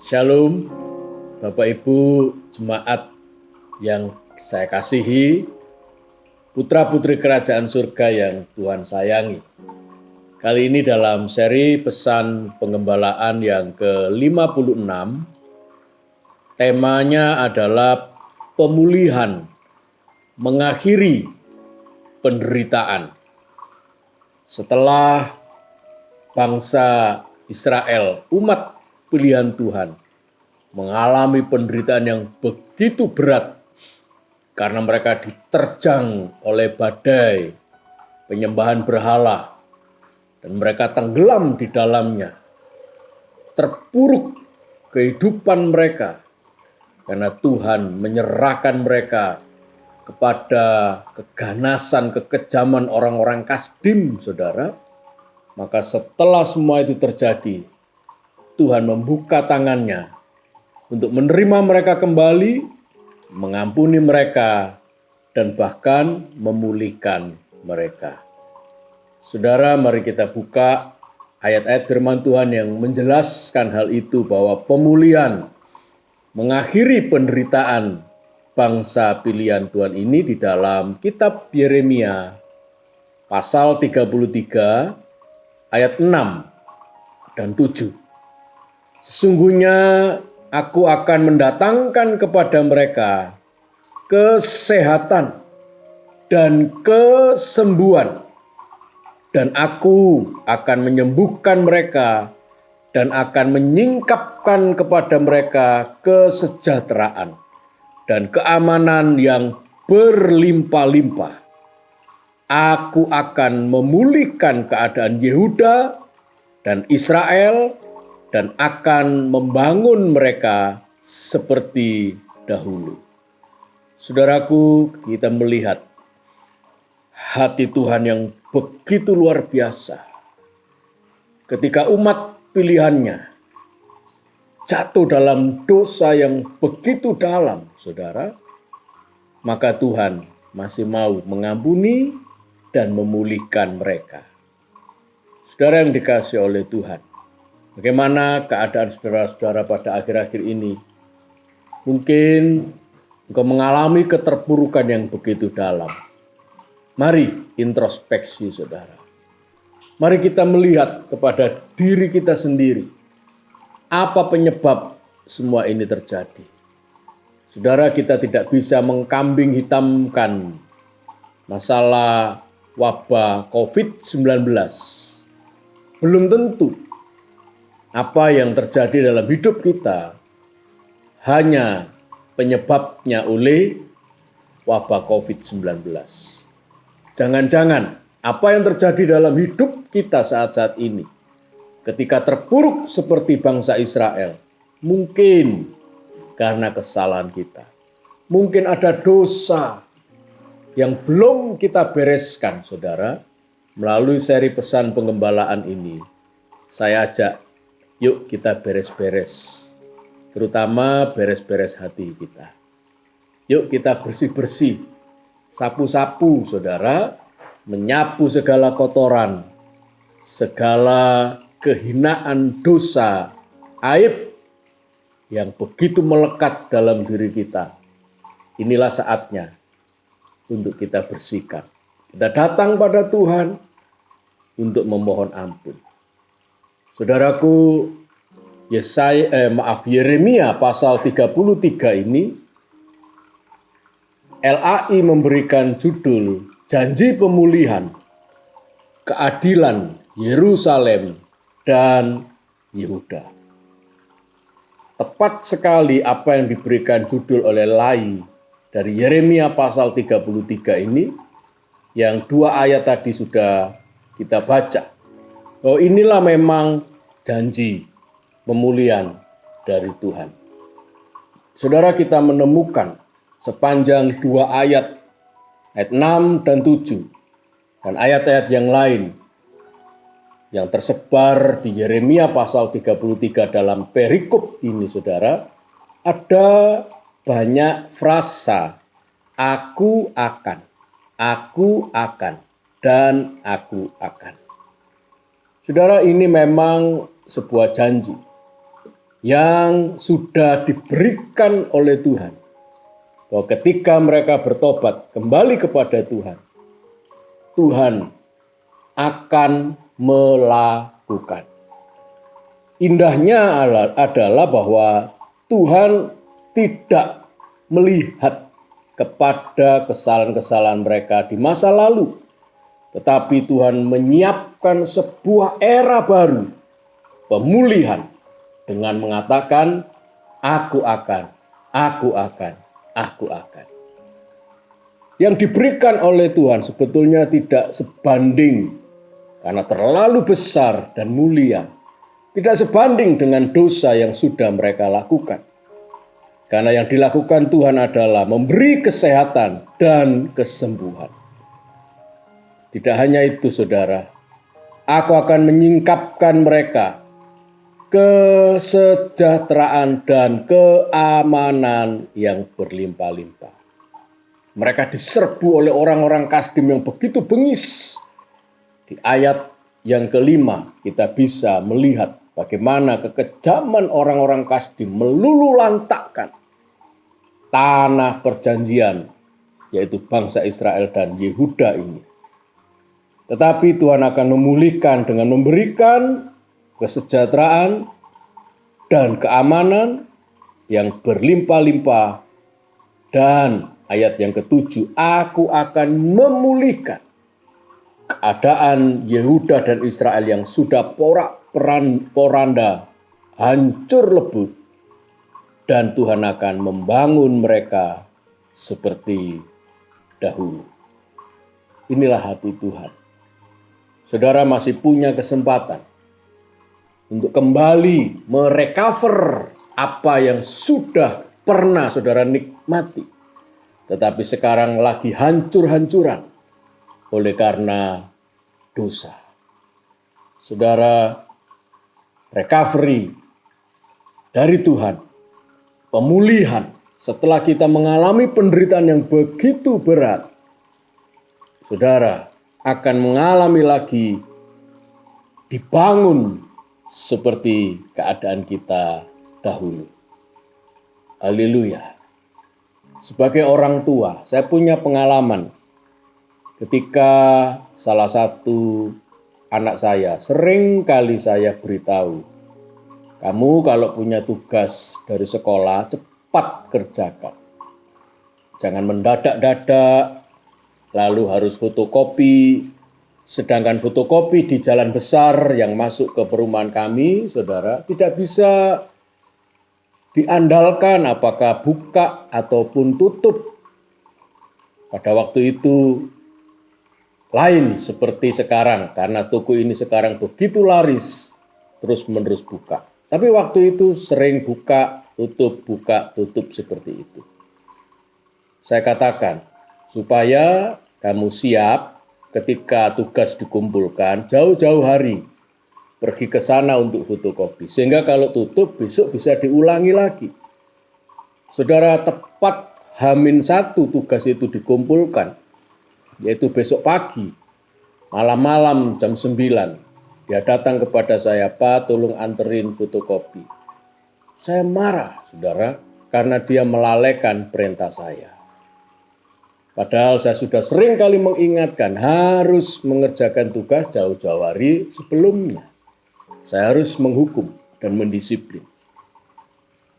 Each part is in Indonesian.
Shalom, Bapak Ibu Jemaat yang saya kasihi, putra-putri kerajaan surga yang Tuhan sayangi. Kali ini dalam seri pesan pengembalaan yang ke-56, temanya adalah pemulihan mengakhiri penderitaan. Setelah bangsa Israel, umat pilihan Tuhan, mengalami penderitaan yang begitu berat karena mereka diterjang oleh badai penyembahan berhala dan mereka tenggelam di dalamnya. Terpuruk kehidupan mereka karena Tuhan menyerahkan mereka kepada keganasan, kekejaman orang-orang Kasdim, saudara. Maka setelah semua itu terjadi, Tuhan membuka tangannya untuk menerima mereka kembali, mengampuni mereka, dan bahkan memulihkan mereka. Saudara, mari kita buka ayat-ayat firman Tuhan yang menjelaskan hal itu, bahwa pemulihan mengakhiri penderitaan bangsa pilihan Tuhan ini di dalam kitab Yeremia pasal 33 ayat 6 dan 7. Sesungguhnya aku akan mendatangkan kepada mereka kesehatan dan kesembuhan, dan aku akan menyembuhkan mereka dan akan menyingkapkan kepada mereka kesejahteraan dan keamanan yang berlimpah-limpah. Aku akan memulihkan keadaan Yehuda dan Israel dan akan membangun mereka seperti dahulu. Saudaraku, kita melihat hati Tuhan yang begitu luar biasa. Ketika umat pilihannya jatuh dalam dosa yang begitu dalam, saudara, maka Tuhan masih mau mengampuni dan memulihkan mereka. Saudara yang dikasihi oleh Tuhan, bagaimana keadaan saudara-saudara pada akhir-akhir ini? Mungkin engkau mengalami keterpurukan yang begitu dalam. Mari introspeksi, saudara. Mari kita melihat kepada diri kita sendiri. Apa penyebab semua ini terjadi? Saudara, kita tidak bisa mengkambing hitamkan masalah wabah COVID-19. Belum tentu apa yang terjadi dalam hidup kita hanya penyebabnya oleh wabah COVID-19. Jangan-jangan apa yang terjadi dalam hidup kita saat-saat ini, ketika terpuruk seperti bangsa Israel, mungkin karena kesalahan kita. Mungkin ada dosa yang belum kita bereskan, saudara. Melalui seri pesan pengembalaan ini, saya ajak, yuk kita beres-beres. Terutama beres-beres hati kita. Yuk kita bersih-bersih, sapu-sapu, saudara, menyapu segala kotoran, segala kehinaan, dosa, aib yang begitu melekat dalam diri kita. Inilah saatnya untuk kita bersihkan. Kita datang pada Tuhan untuk memohon ampun. Saudaraku, Yeremia pasal 33 ini, LAI memberikan judul Janji Pemulihan, Keadilan Yerusalem dan Yehuda. Tepat sekali apa yang diberikan judul oleh LAI dari Yeremia pasal 33 ini, yang 2 ayat tadi sudah kita baca. Oh, inilah memang janji pemulihan dari Tuhan. Saudara, kita menemukan sepanjang 2 ayat 6 dan 7, dan ayat-ayat yang lain yang tersebar di Yeremia pasal 33 dalam perikop ini, saudara, ada banyak frasa aku akan, dan aku akan. Saudara, ini memang sebuah janji yang sudah diberikan oleh Tuhan. Bahwa ketika mereka bertobat kembali kepada Tuhan, Tuhan akan melakukan. Indahnya adalah bahwa Tuhan tidak melihat kepada kesalahan-kesalahan mereka di masa lalu, tetapi Tuhan menyiapkan sebuah era baru, pemulihan, dengan mengatakan, aku akan. Yang diberikan oleh Tuhan sebetulnya tidak sebanding karena terlalu besar dan mulia. Tidak sebanding dengan dosa yang sudah mereka lakukan. Karena yang dilakukan Tuhan adalah memberi kesehatan dan kesembuhan. Tidak hanya itu, saudara. Aku akan menyingkapkan mereka kesejahteraan dan keamanan yang berlimpah-limpah. Mereka diserbu oleh orang-orang Kasdim yang begitu bengis. Di ayat yang kelima kita bisa melihat bagaimana kekejaman orang-orang Kasdim meluluhlantakkan tanah perjanjian, yaitu bangsa Israel dan Yehuda ini. Tetapi Tuhan akan memulihkan dengan memberikan kesejahteraan dan keamanan yang berlimpah-limpah. Dan ayat yang ketujuh, aku akan memulihkan keadaan Yehuda dan Israel yang sudah porak-poranda, hancur lebur. Dan Tuhan akan membangun mereka seperti dahulu. Inilah hati Tuhan. Saudara masih punya kesempatan untuk kembali merecover apa yang sudah pernah saudara nikmati, tetapi sekarang lagi hancur-hancuran oleh karena dosa. Saudara, recovery dari Tuhan, pemulihan setelah kita mengalami penderitaan yang begitu berat, saudara akan mengalami lagi dibangun seperti keadaan kita dahulu. Haleluya. Sebagai orang tua, saya punya pengalaman ketika salah satu anak saya, sering kali saya beritahu, kamu kalau punya tugas dari sekolah, cepat kerjakan. Jangan mendadak-dadak, lalu harus fotokopi. Sedangkan fotokopi di jalan besar yang masuk ke perumahan kami, saudara, tidak bisa diandalkan apakah buka ataupun tutup. Pada waktu itu lain seperti sekarang, karena toko ini sekarang begitu laris, terus-menerus buka. Tapi waktu itu sering buka, tutup seperti itu. Saya katakan, supaya kamu siap ketika tugas dikumpulkan, jauh-jauh hari pergi ke sana untuk fotokopi. Sehingga kalau tutup, besok bisa diulangi lagi. Saudara, tepat H-1 tugas itu dikumpulkan, yaitu besok pagi, malam-malam jam 9. Dia datang kepada saya, Pak, tolong anterin fotokopi. Saya marah, saudara, karena dia melalaikan perintah saya. Padahal saya sudah sering kali mengingatkan harus mengerjakan tugas jauh-jauh hari sebelumnya. Saya harus menghukum dan mendisiplin.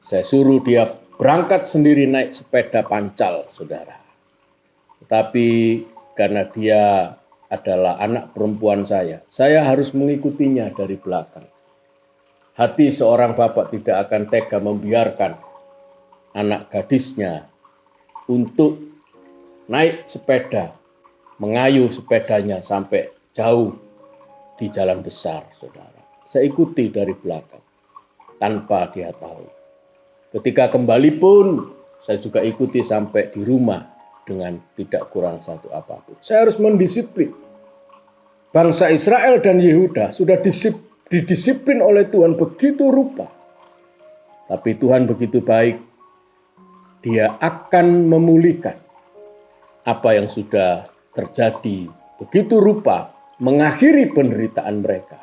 Saya suruh dia berangkat sendiri naik sepeda pancal, saudara. Tetapi karena dia adalah anak perempuan saya harus mengikutinya dari belakang. Hati seorang bapak tidak akan tega membiarkan anak gadisnya untuk naik sepeda, mengayuh sepedanya sampai jauh di jalan besar, saudara. Saya ikuti dari belakang, tanpa dia tahu. Ketika kembali pun, saya juga ikuti sampai di rumah dengan tidak kurang satu apapun. Saya harus mendisiplin. Bangsa Israel dan Yehuda sudah didisiplin oleh Tuhan begitu rupa. Tapi Tuhan begitu baik, Dia akan memulihkan apa yang sudah terjadi begitu rupa, mengakhiri penderitaan mereka.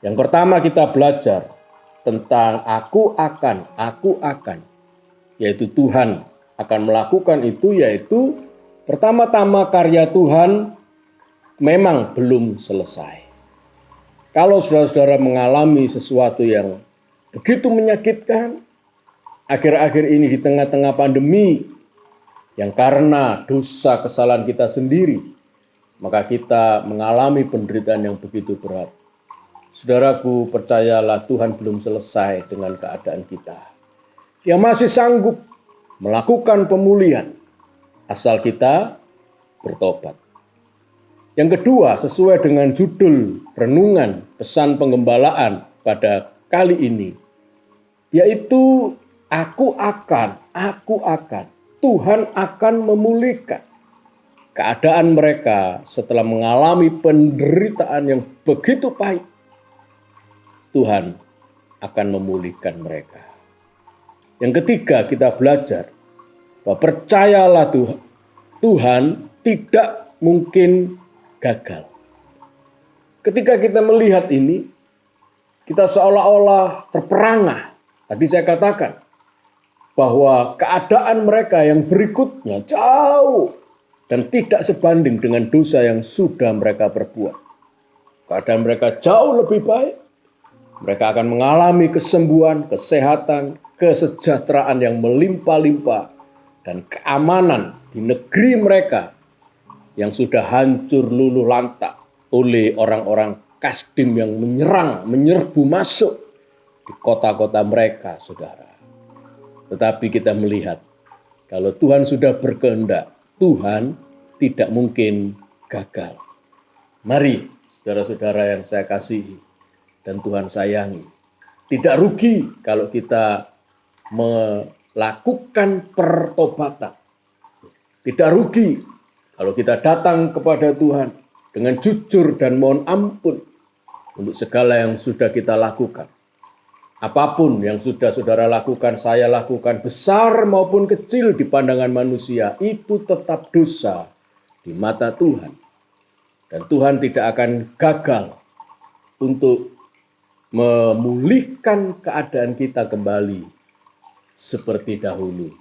Yang pertama kita belajar tentang aku akan, yaitu Tuhan akan melakukan itu, yaitu pertama-tama karya Tuhan memang belum selesai. Kalau saudara-saudara mengalami sesuatu yang begitu menyakitkan, akhir-akhir ini di tengah-tengah pandemi, yang karena dosa kesalahan kita sendiri, maka kita mengalami penderitaan yang begitu berat. Saudaraku, percayalah Tuhan belum selesai dengan keadaan kita. Dia masih sanggup melakukan pemulihan, asal kita bertobat. Yang kedua, sesuai dengan judul renungan pesan penggembalaan pada kali ini, yaitu aku akan, Tuhan akan memulihkan keadaan mereka setelah mengalami penderitaan yang begitu pahit. Tuhan akan memulihkan mereka. Yang ketiga, kita belajar bahwa percayalah Tuhan tidak mungkin gagal. Ketika kita melihat ini, kita seolah-olah terperangah. Tadi saya katakan bahwa keadaan mereka yang berikutnya jauh dan tidak sebanding dengan dosa yang sudah mereka perbuat. Keadaan mereka jauh lebih baik. Mereka akan mengalami kesembuhan, kesehatan, kesejahteraan yang melimpah-limpah, dan keamanan di negeri mereka yang sudah hancur luluh lantak oleh orang-orang Kasdim yang menyerbu masuk di kota-kota mereka, saudara. Tetapi kita melihat, kalau Tuhan sudah berkehendak, Tuhan tidak mungkin gagal. Mari, saudara-saudara yang saya kasihi dan Tuhan sayangi, tidak rugi kalau kita melakukan pertobatan. Tidak rugi kalau kita datang kepada Tuhan dengan jujur dan mohon ampun untuk segala yang sudah kita lakukan. Apapun yang sudah saudara lakukan, saya lakukan, besar maupun kecil di pandangan manusia, itu tetap dosa di mata Tuhan. Dan Tuhan tidak akan gagal untuk memulihkan keadaan kita kembali seperti dahulu.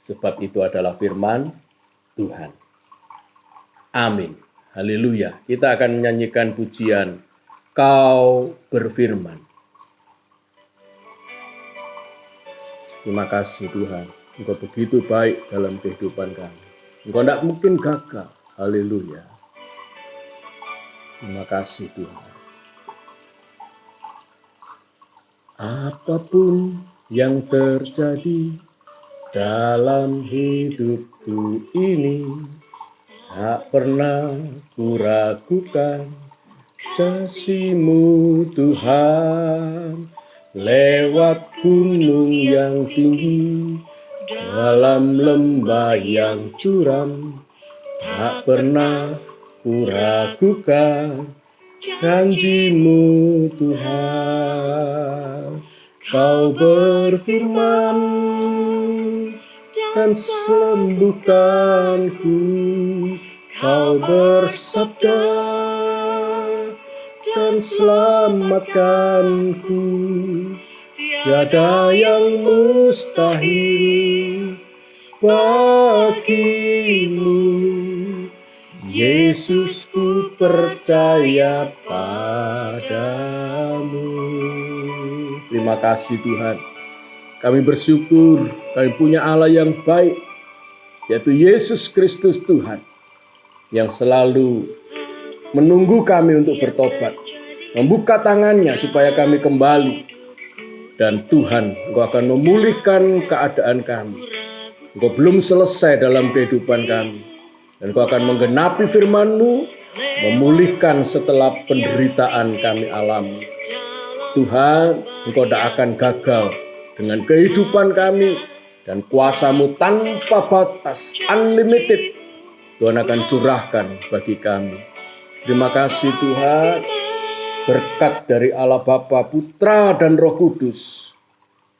Sebab itu adalah firman Tuhan. Amin. Haleluya. Kita akan menyanyikan pujian Kau berfirman. Terima kasih Tuhan. Engkau begitu baik dalam kehidupan kami. Engkau tidak mungkin gagal. Haleluya. Terima kasih Tuhan. Apapun yang terjadi dalam hidupku ini, tak pernah kuragukan kasih-Mu Tuhan. Lewat gunung yang tinggi, dalam lembah yang curam, tak pernah kuragukan janji-Mu Tuhan. Kau berfirman dan sembuhkanku, Kau bersabda dan selamatkanku. Tiada yang mustahil bagimu, Yesus, ku percaya padamu. Terima kasih Tuhan. Kami bersyukur kami punya Allah yang baik, yaitu Yesus Kristus Tuhan, yang selalu menunggu kami untuk bertobat, membuka tangannya supaya kami kembali. Dan Tuhan, Engkau akan memulihkan keadaan kami. Engkau belum selesai dalam kehidupan kami. Dan Engkau akan menggenapi firman-Mu, memulihkan setelah penderitaan kami alami. Tuhan, Engkau tidak akan gagal dengan kehidupan kami. Dan kuasa-Mu tanpa batas, unlimited, Tuhan akan curahkan bagi kami. Terima kasih Tuhan. Berkat dari Allah Bapa, Putra, dan Roh Kudus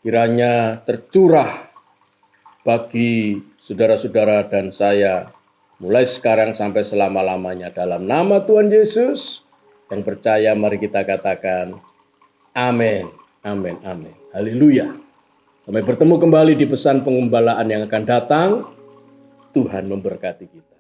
kiranya tercurah bagi saudara-saudara dan saya mulai sekarang sampai selama-lamanya. Dalam nama Tuhan Yesus yang percaya, mari kita katakan amin. Amin, amin. Haleluya. Sampai bertemu kembali di pesan pengembalaan yang akan datang. Tuhan memberkati kita.